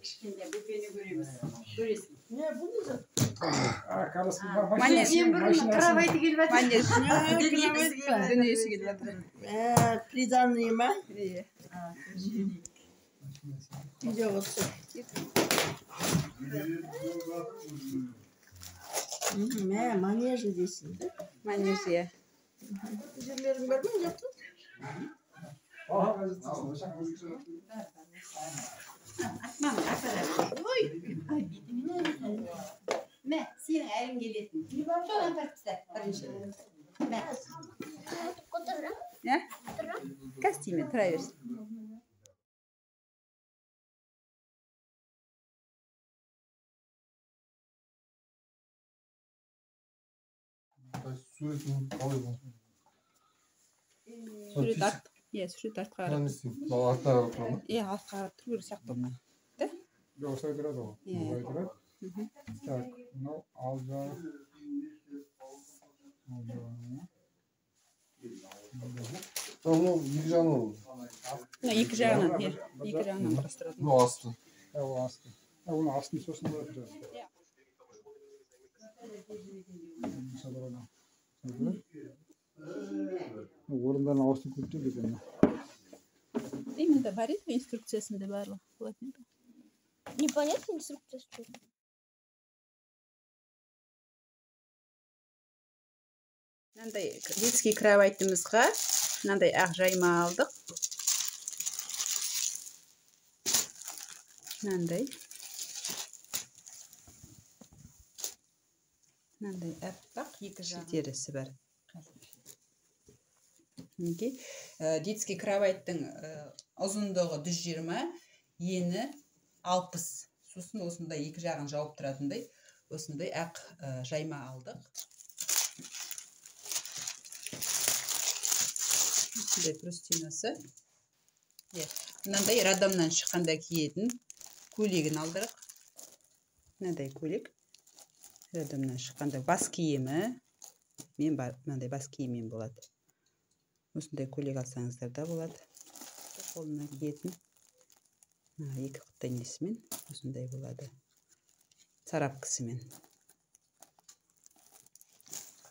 Kişkinde bu beni görüyoruz. Görüyorsun. Ne bu ne? Приданные ма? Güzel olsun. Manejde değilsin de. Manejde. Üzümlerim var mı yaptın? Ne? Senin elin geliyorsun. Şuradan tartıştık. Ne? Kastime, travers. Suret art. Иә, сурет артқа қарап. Артқа қарап тұр ма? Иә, артқа қарап тұру керек сияқты мына. Да? Осылай тұрады ғой. Осылай тұрады. Так, мынау ал жағы. Мынау екі жағынан. Екі жағынан, иә. Екі жағынан құрастырады. Мынау асты. Ол асты. Оның астын сосын отырады. Орындан ауыстырып көптеп екен. Именно бар еді инструкциясында барлығы болатын. Непонятно инструкция что. Мынандай детский кроватьімізға мынандай ақ жайма алдық. Мынандай аппақ екі терісі бар. Детский кроваттың ұзындығы 120, ені 60. Сосын осындай екі жағын жауып тұратындай осындай ақ жайма алдық. Осындай простинасы. Мынандай роддомнан шыққанда киетін көйлегін алдырық. Мынандай көйлек. Роддомнан шыққанда бас киімі. Мен мынандай бас киіммен болады. Осындай көйлек алсаңыздар да болады. Қолына киетін. Екі құттай несімен осындай болады. Царапкасымен.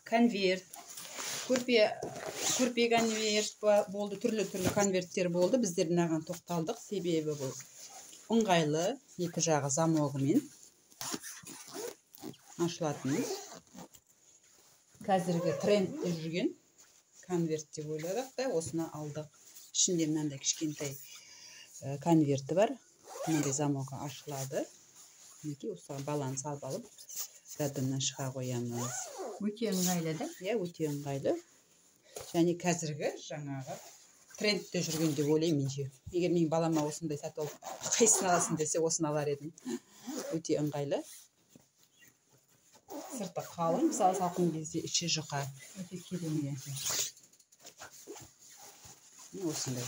Конверт. Көрпе конверт болды. Түрлі конверттер болды. Біздер мынаған тоқталдық. Себебі бұл ыңғайлы. Екі жағы замогымен ашылатын. Қазіргі трендте жүрген конверт деп ойладық та осыны алдық. Ішінде мынандай кішкентай конверті бар. Мынандай замогы ашылады. Мінекей осыған баланы салып алып, роддомнан шыға қоямыз. Өте ыңғайлы да? Иә, өте ыңғайлы. Және қазіргі жаңағы трендте жүрген деп ойлаймын мен. Егер мен балама осындай сатып алып, қайсысын аласың десе, осыны алар едім. Өте ыңғайлы. Сырты қалың, мысалы салқын кезде іші жұқа. Өте керемет. Осындай.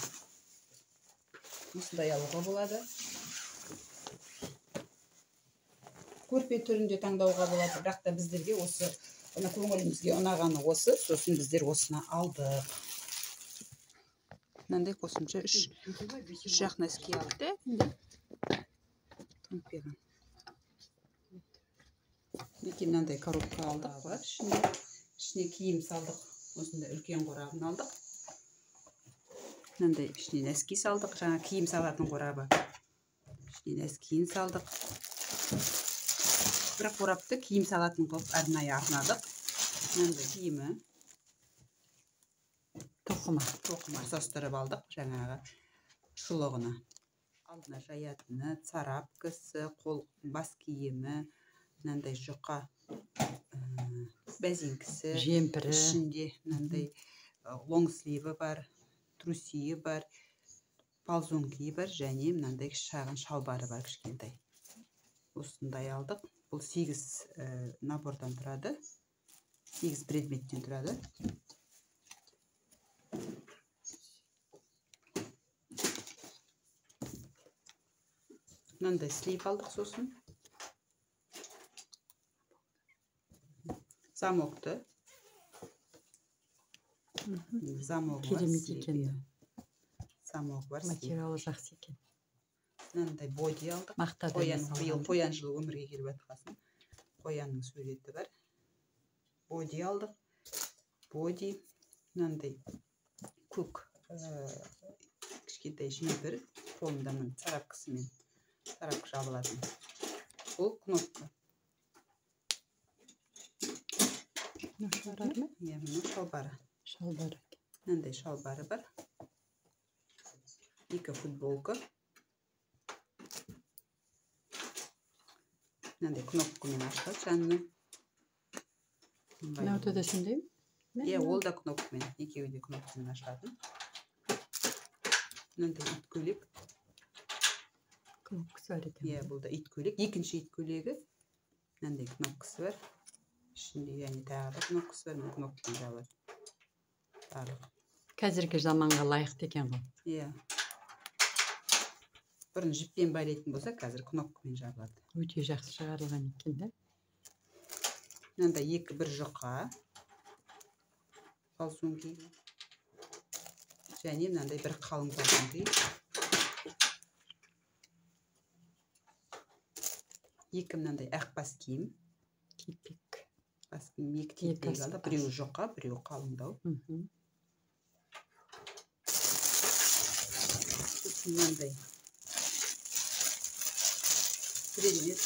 Осындай алуға болады. Көрпе түрінде таңдауға болады. Бірақ та біздерге осы көңілімізге ұнағаны осы. Сосын біздер осыны алдық. Мынандай қосымша үш жақ нәски алды. Мынандай коробка алдық бар. Ішіне киім салдық. Осында үлкен қорабын алдық. Мынандай ішіне нәски салдық. Жаңа киім салатын қорабы. Ішіне нәскиін салдық. Бірақ қорапты киім салатын қылып арнайы арнадық. Мынандай киімі. Тоқыма ұсастырып алдық. Жаңағы шұлығына. Алдына жаятыны, царапкасы, қол бас киімі. Мынандай жұқа бәзеңкісі, жемпірі, ішінде мынандай лонгсливі бар, трусиі бар, палзонкиі бар, және мынандай шағын шалбары бар кішкентай. Осындай алдық. Бұл 8 набордан тұрады. 8 предметтен тұрады. Мынандай слив алдық сосын. Замокты. Замок бар. Керемет екен. Замок бар. Материалы жақсы екен. мынандай боди алдық. Мақтадан Қоян, жасалған. биыл қоян жылы өмірге келіп жатқасын. Қоянның суреті бар. Боди алдық. Боди мынандай көк кішкентай жемпір, қолында міне царапкасымен царапка жабылатын. Бұл кнопка. Шалбары ма? Иә, міне шалбары. Шалбары. Мынандай шалбары бар. Екі футболка. Мынандай кнопкамен ашылады жанынан. Мынау да сондай ма? Иә, ол да кнопкамен, екеуі де кнопкамен ашылатын. Мынандай ит көйлек. Кнопкасы бар екен. Иә, бұл да ит көйлек. Екінші ит көйлегі. Мынандай кнопкасы бар. Ішінде яғни тағы да кнопкасы бар, кнопкамен жабылады. Барлық. Қазіргі заманға лайықты екен ғой. Иә. Бұрын жіппен байлайтын болса, қазір кнопкамен жабылады. Өте жақсы шығарылған екен да. Мынандай екі бір жұқа. Балсунки. Және мынандай бір қалың балсунки. Екі мынандай ақ бас киім. Кипик. Бас киім екі типтегі алды. Біреуі жұқа, біреуі қалыңдау. Мынандай предмет.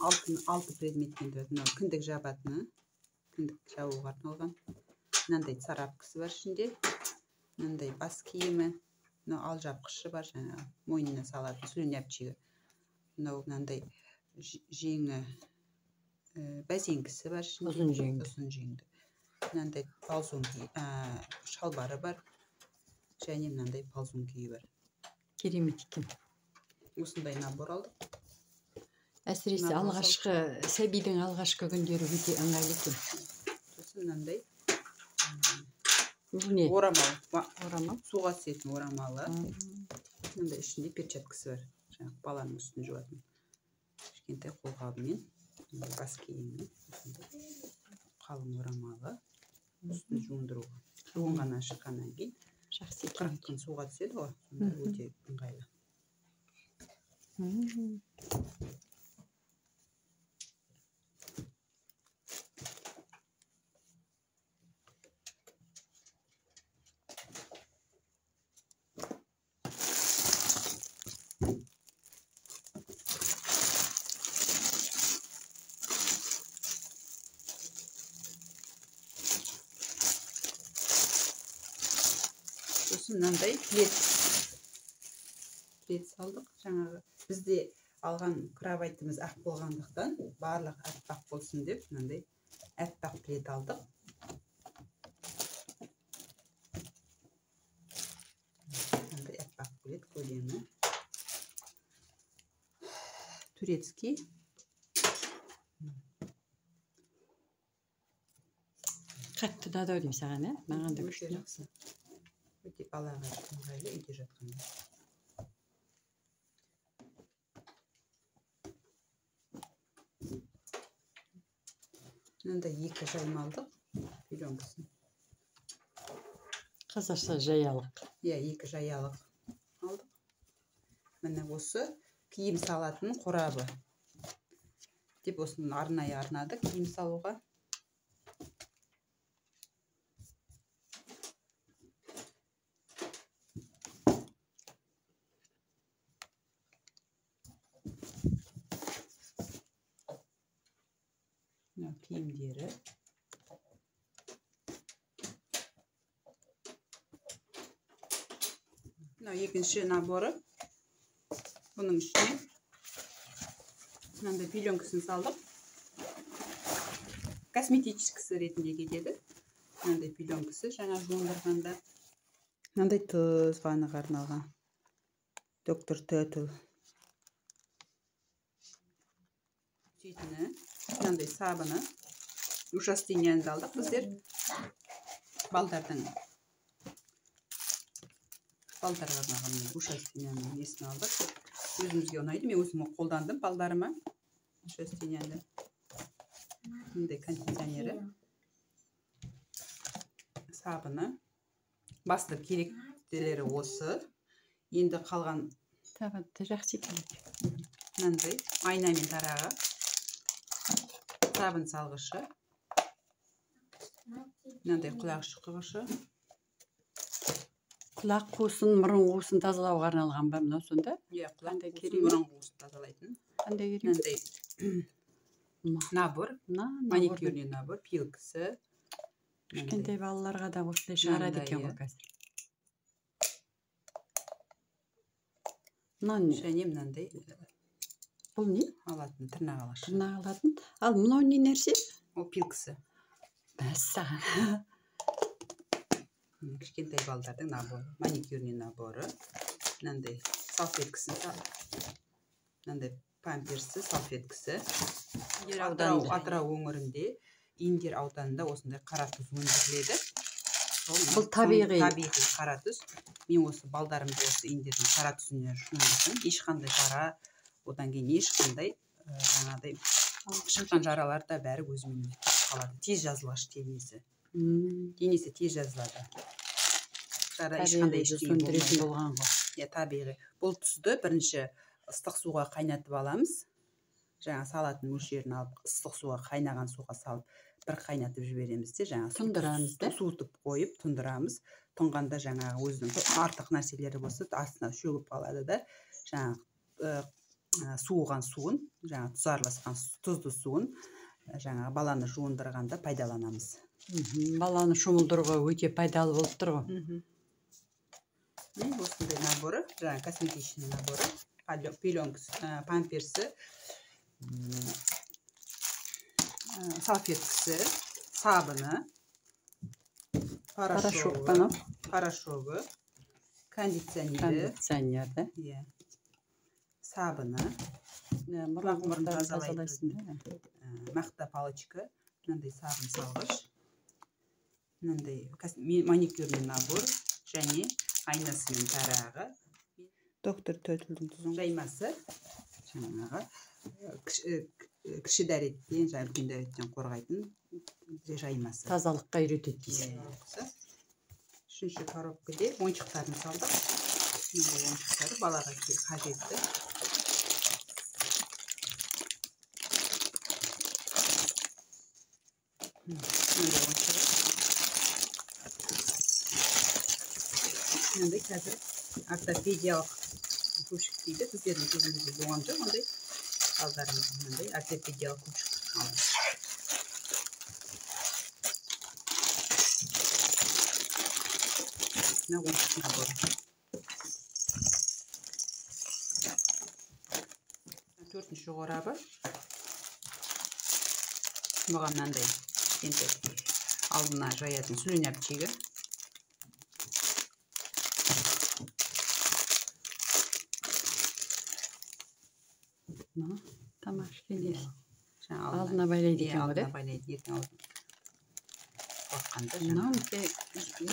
Алты предметпен тұрады. Мынау кіндік жабатыны. Кіндік жабуға арналған. Мынандай царапкасы бар ішінде. Мынандай бас киімі. Мынау алжапқышы бар, жаңа мойнына салатын слюнявчигі. Мынау мынандай жеңі бәсеңкісі бар ішінде. Ұзын жеңді. Ұзын жеңді. Мынандай балзунки шалбары бар. Және мынандай балзунки бар. Керемет екен. Осындай набор алдық. Әсіресе алғашқы сәбидің алғашқы күндері өте ыңғайлы екен. Сосын мынандай Бұл не? орамал. Орамал. Суға түсетін орамалы. Мынандай ішінде перчаткасы бар. Жаңағы баланың үстін жуатын. Кішкентай қолғабымен, бас киіммен, қалың орамалы. Үстін жуындыруға. Жуынғаннан шыққаннан кейін Жақсы 40 күн суға түседі ғой. Сонда өте ыңғайлы. Сосын мынандай плед салдық. Жаңағы бізде алған кроватіміз ақ болғандықтан, барлық әппақ болсын деп, мынандай әппақ плед алдық. Мынандай әппақ плед көлемі. Турецкий. Қатты да деймін саған, ә? Маған да Өте күшті. жақсы. Өте балаға ыңғайлы үйде жатқанда. Мынандай екі жайма алдық. Пеленкасын. Қазақша жаялық. Иә, екі жаялық алдық. Міне осы киім салатын қорабы. Деп осыны арнайы арнады киім салуға. Киімдері. Мынау екінші наборы. Бұның ішіне мынандай пеленкасын салдық. Косметическісі ретінде кетеді. Мынандай пеленкасы жаңа жуындырғанда. Мынандай тұз ваннаға арналған. Доктор Тетл. Сөйтіні. Мынандай сабыны. Ушастинянды алдық біздер. Балдарға арналған ушастинянның несін алдық. Өзімізге ұнайды. Мен өзім қолдандым балдарыма. Ушастинянды. Мындай кондиционері. Сабыны. Басты керектілері осы. Енді қалған Табатты жақсы екен. мынандай айнамен тарағы, сабын салғышы, мынандай құлақ шұқығышы. Құлақ қуысын, мұрын қуысын тазалауға арналған ба мынау сонда? Иә, Қандай құлақ керемет. мұрын қуысын тазалайтын. Қандай керек? Мынандай набор, маникюрный набор, пилкісі. Кішкентай балаларға да осылай шығарады екен ғой қазір. Мынау не? Және мынандай Бұл не? алатын тырнақ алашы. Тырнақ алатын. Ал мынау не нәрсе? Ол пилкісі. Мәссаған. Кішкентай балдардың наборы, маникюрный наборы. Мынандай салфеткісі, мынандай памперсі, салфеткісі. Атырау өңірінде, Индер ауданында осындай қара тұз өндіріледі. Бұл табиғи. Табиғи қара тұз. Мен осы балдарымды осы Индердің қара тұзына жуындырдым. Ешқандай жара, одан кейін ешқандай жаңағыдай шыққан жаралар да бәрі өзімен қалады. Тез жазылғыш денесі. Денесі тез жазылады. Жара ешқандай ештеңе болмайды. Табиғи. Бұл тұзды бірінші ыстық суға қайнатып аламыз. Жаңа салатын мөлшерін алып, ыстық суға, қайнаған суға салып, бір қайнатып жібереміз де, жаңа суытып қойып, тұндырамыз. Тұнғанда жаңағы өзінің артық нәрселері болса, астына шөгіп қалады да, жаңа суыған суын, жаңа тұз араласқан тұзды суын, жаңа баланы жуындырғанда пайдаланамыз. Баланы шомылдыруға өте пайдалы болып тұр ғой. Осындай наборы, жаңа косметичный наборы, памперсі, салфеткісі, сабыны, порошогы, кондиционері, сабыны, мұрын тазалайтын, мақта палочка, мынандай сабын салғыш, мынандай маникюрный набор, және айнасымен тарағы, доктор Төтілдің тұзын жаймасы, жаңағы кіші дәреттен, үлкен дәреттен қорғайтын жаймасы. Тазалыққа үйретеді дейсің. Үшінші коробкаде ойыншықтарын салдық. Ойыншықтары балаға қажетті. Мынандай қазір ортопедиялық көпшік дейді. Біздердің кезімізде болған жоқ, ондай балдарымыз мынандай ортопедиялық көпшік аламыз. Мына ойыншық наборы. Төртінші қорабы. Бұған мынандай алдына жаятын слюнявчигі. Tamam, şimdi aldına байлайды екен ғой, да? Алдына байлайды, ертең алдына. Мынау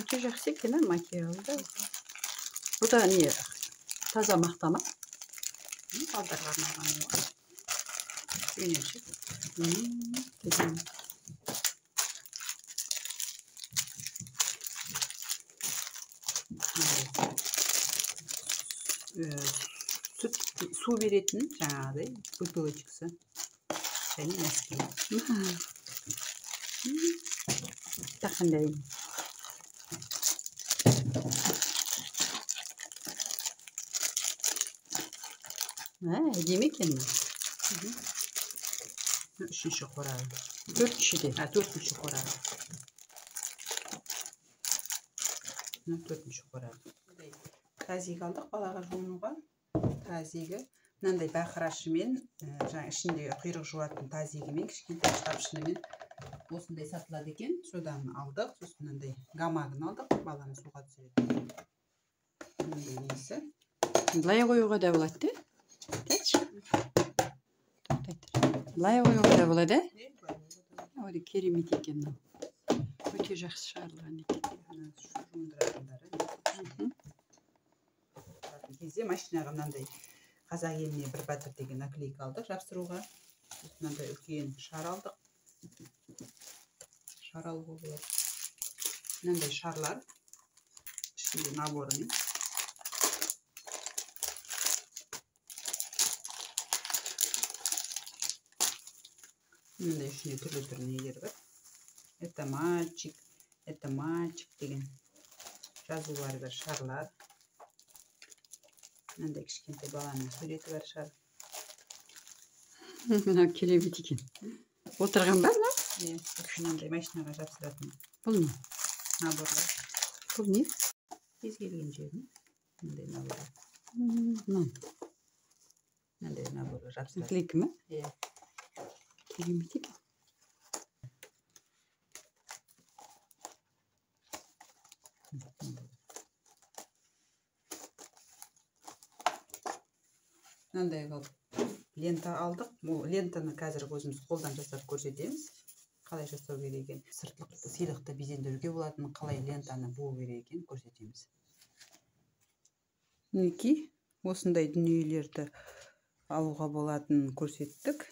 өте жақсы екен, материалды. Бұл да не? Таза мақта ма? Балдарға арналған ғой. Слюнявчик. Су беретін жаңағыдай бутылочкасы және носки. Тақандай. Әдемі екен. Үшінші қорабы. Төртіншіде. Төртінші қорабы. Төртінші қорабы. Тазик алдық балаға жуынуға. Тазигі. Мынандай бақырашымен, ішінде құйрық жуатын тазигімен, кішкентай шапшынымен осындай сатылады екен. Содан алдық. Сосын мынандай гамагын алдық. Баланы суға түсіреді. Мынандай несі. Былай қоюға да болады, Былай қоюға да болады, Оды керемет екен. Өте жақсы шығарылған екен. Кезде машинаға мынандай қазақ еліне бір батыр деген наклейка алдық жапсыруға. Мынандай үлкен шар алдық. Шар алуға болады. Мынандай шарлар. Ішінде наборымен. Мындай ішінде түрлі нелер бар. Это мальчик деген жазулары бар, шарлар. Мындай кішкентай баланың суреті бар шар. Мына керемет екен. Отырған ба мына? Мынандай машинаға жапсыратын Бұл не? наборлар. Бұл не? Кез келген жерін мындай наборлар. Мындай наборлар жапсыратын. Наклейка ма? Иә. Керемет екен. Мынандай қылып лента алдық. Бұл лентаны қазір өзіміз қолдан жасап көрсетеміз. Қалай жасау керек екен, сыйлықты безендіруге болатын, қалай лентаны буу керек екен көрсетеміз. Мінекей, осындай дүниелерді алуға болатын көрсеттік.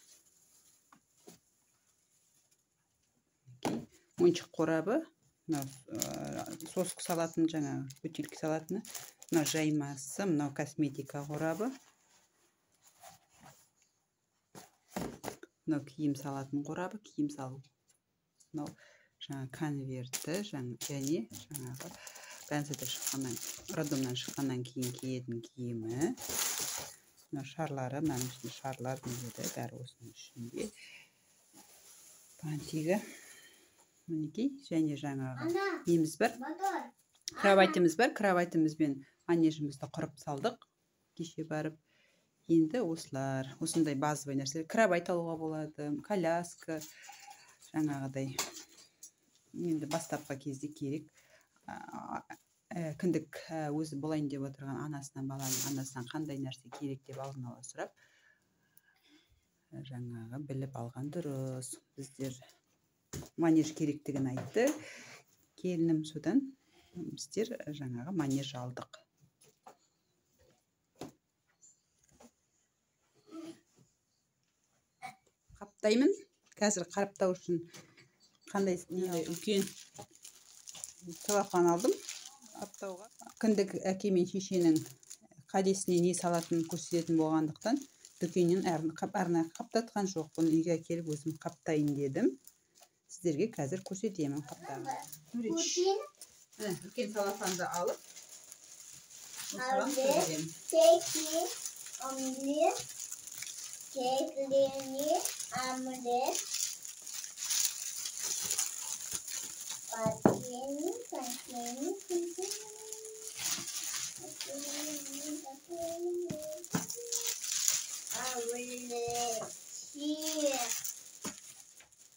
Ойыншық қорабы, сосық салатын, жаңа бөтелке салатыны, мына жаймасы, мынау косметика қорабы. Мынау киім салатын қорабы, киім салу. Мынау жаңа конверті, және жаңағы бәнсіден шыққаннан, роддомнан шыққаннан кейін киетін киімі. Мынау шарлары, мынаның ішінде шарлар неледі, бәрі осының ішінде. Пантигі. Мінекей, және жаңағы неміз бар. Кроватіміз бар, кроватімізбен манежімізді құрып салдық. Кеше барып. Енді осылар, осындай базовый нәрселер. Кровать алуға болады, коляска, жаңағыдай. Енді бастапқы кезде керек. Кіндік өзі болайын деп отырған анасынан, баланың анасынан қандай нәрсе керек деп алдын ала сұрап, жаңағы біліп алған дұрыс. Біздер манеж керектігін айтты. Келінім содан біздер жаңағы манеж алдық. Қаптаймын. Қазір қараптау үшін қандай үлкен целлофан алдым. Қаптауға. Кіндік әке мен шешенің қадесіне не салатын көрсететін болғандықтан дүкеннен арнайы қаптатқан жоқ. Бұны үйге әкеліп өзім қаптайын дедім. Сіздерге қазір көрсетемін қаптағанды. Үлкен целлофанды алып осыған көремін. Keklerini amret pateni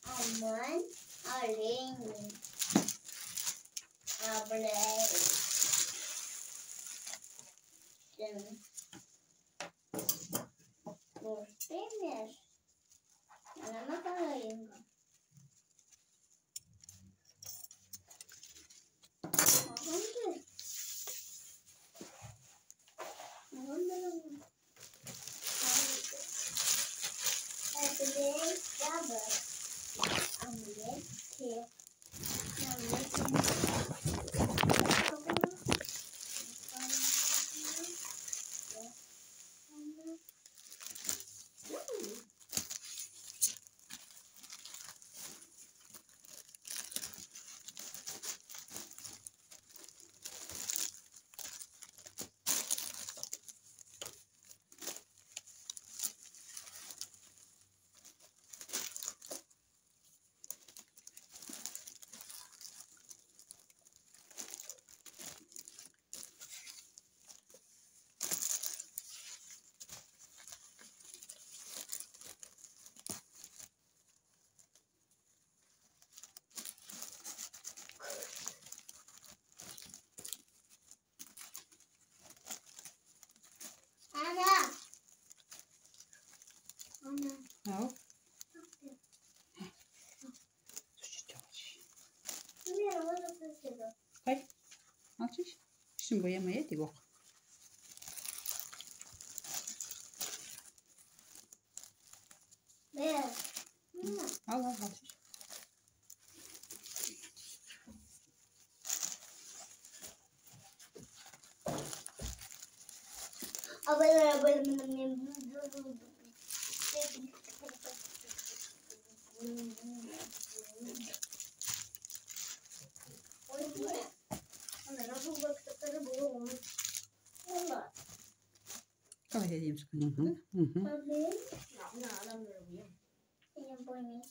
aman aleni Los premios. Nada más para ello. Al. Kay. Al şiş. Şimdi boyamaya değil bak. Al şiş. Kalay edeyim Hı sıkıntı. hı. Hı hı. Tabii. Senin boyun.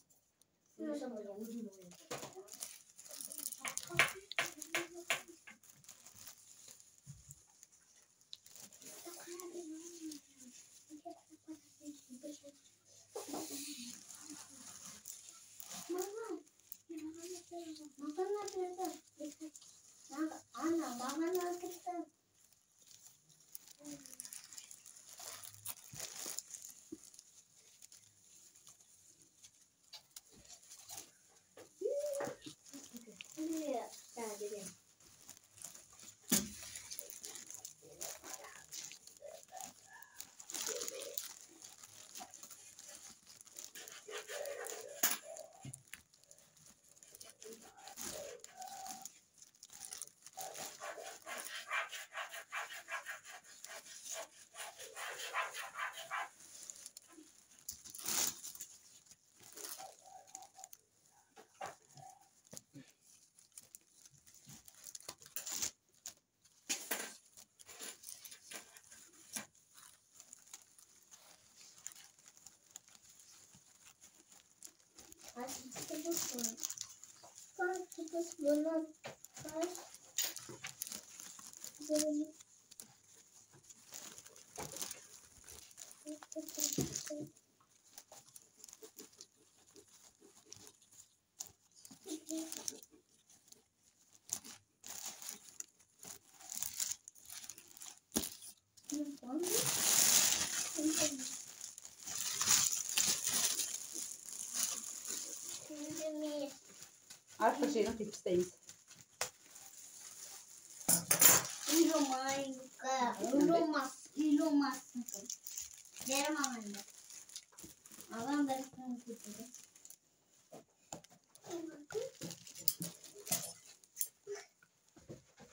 Arka şeyini tepsiteyiz.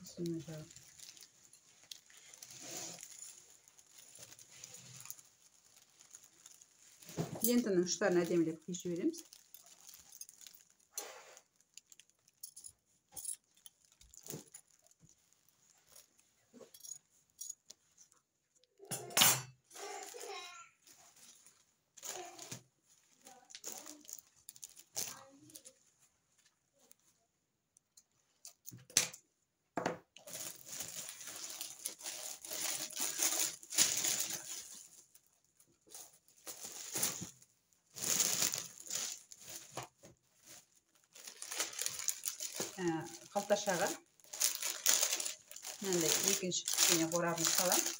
Bismillah. Lentanın uçlarını әдемілеп кесіп жібереміз. Қалташаға мынандай екінші кішкене қорабын саламын.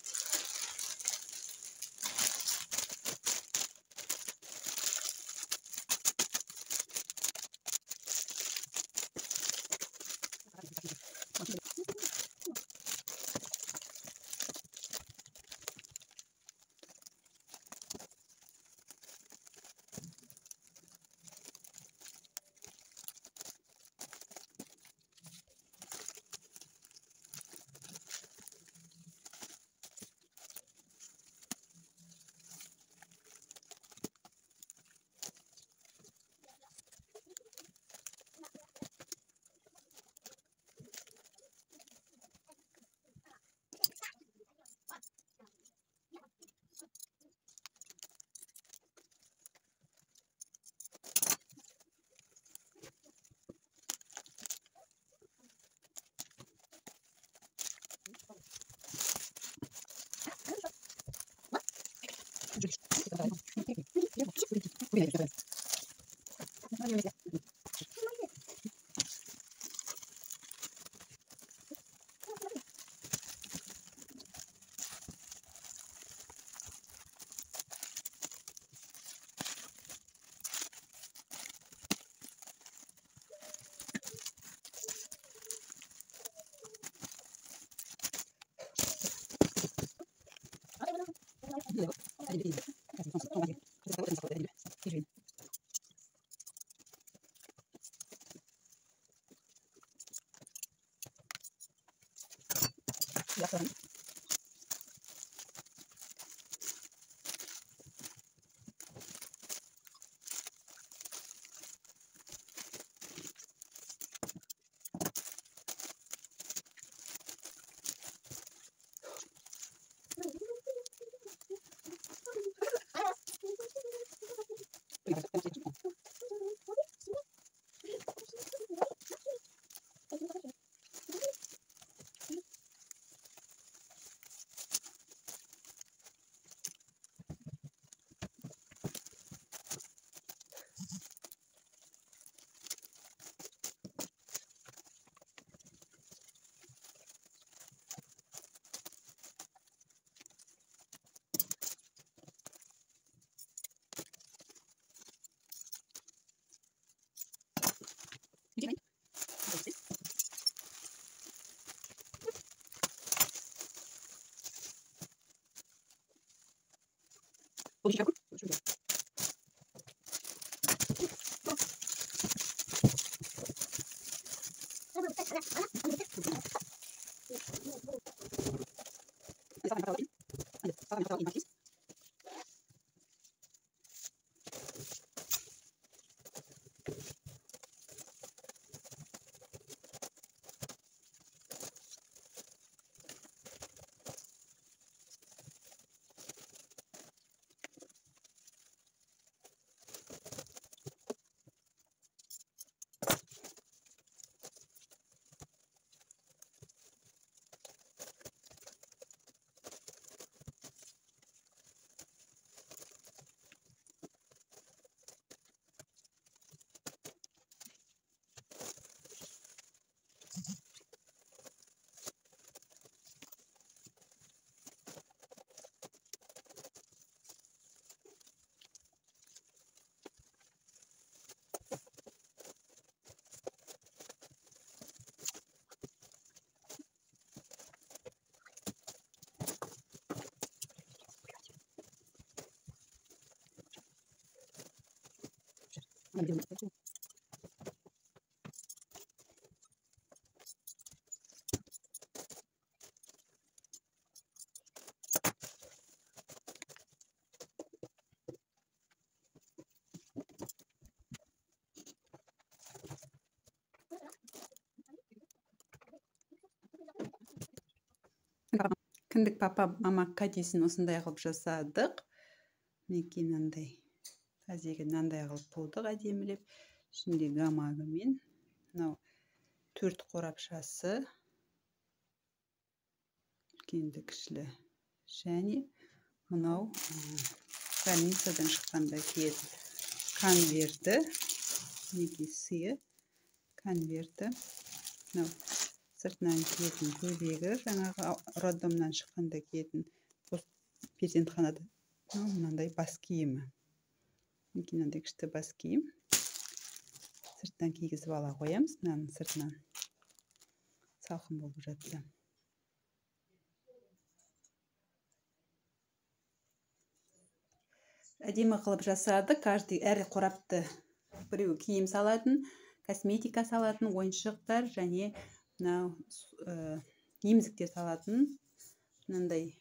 Кіндік папа мама кәдесін осындай қылып жасадық. Мінекей мынандай тазегі мынандай қылып будық әдемілеп. Ішінде гамагымен мынау 4 қорапшасы, үлкенді кішілі, және мынау больницадан шыққанда киетін конверті, мінекей сыйы конверті, мынау сыртынан киетін көйлегі, жаңағы роддомнан шыққанда киетін перзентханада мынандай бас киімі. Мынандай күшті бас киім. Сыртынан кигізіп ала қоямыз, мынаның сыртынан салқын болып жатса. Әдемі қылып жасады. Каждый әр қорапты біреу киім салатын, косметика салатын, ойыншықтар және мынау емізіктер салатын мынандай